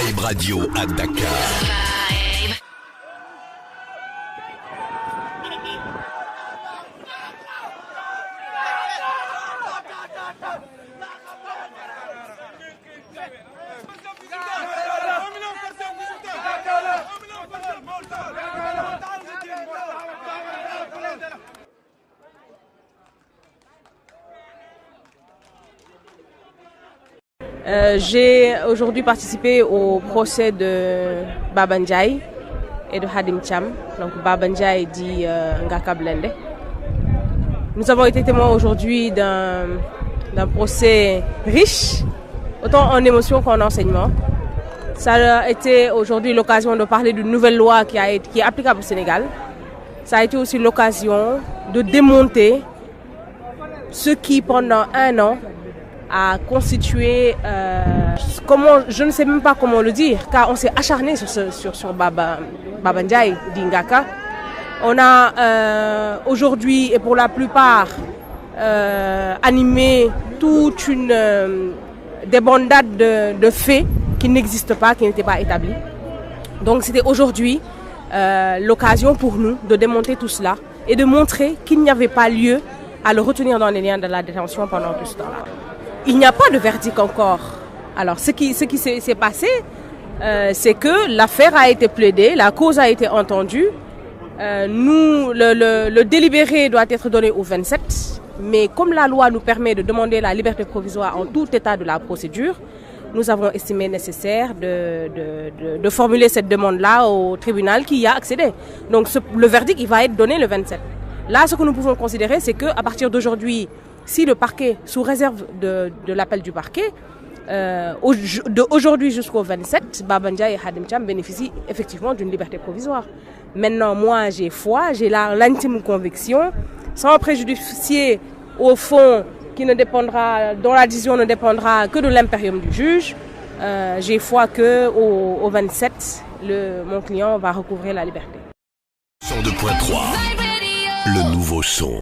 Vibe Radio à Dakar. J'ai aujourd'hui participé au procès de Baba Ndiaye et de Hadim Thiam. Donc Baba Ndiaye dit Ngaka Blindé. Nous avons été témoins aujourd'hui d'un procès riche, autant en émotion qu'en enseignement. Ça a été aujourd'hui l'occasion de parler d'une nouvelle loi qui est applicable au Sénégal. Ça a été aussi l'occasion de démonter ce qui, pendant un an, a constitué, je ne sais même pas comment le dire, car on s'est acharné sur Baba Ndiaye d'Ingaka. On a aujourd'hui, et pour la plupart, animé toute une débandade de faits qui n'existent pas, qui n'étaient pas établis. Donc c'était aujourd'hui l'occasion pour nous de démonter tout cela et de montrer qu'il n'y avait pas lieu à le retenir dans les liens de la détention pendant tout ce temps-là. Il n'y a pas de verdict encore. Alors, ce qui s'est passé, c'est que l'affaire a été plaidée, la cause a été entendue. Le délibéré doit être donné au 27, mais comme la loi nous permet de demander la liberté provisoire en tout état de la procédure, nous avons estimé nécessaire de formuler cette demande-là au tribunal qui y a accédé. Donc, le verdict, il va être donné le 27. Là, ce que nous pouvons considérer, c'est qu'à partir d'aujourd'hui, si le parquet, sous réserve de l'appel du parquet, d'aujourd'hui jusqu'au 27, Baba Ndiaye et Hadim Thiam bénéficient effectivement d'une liberté provisoire. Maintenant, moi, j'ai foi, j'ai l'intime conviction, sans préjudicier au fond dont la décision ne dépendra que de l'impérium du juge. J'ai foi qu'au 27, mon client va recouvrer la liberté. 102.3, le nouveau son.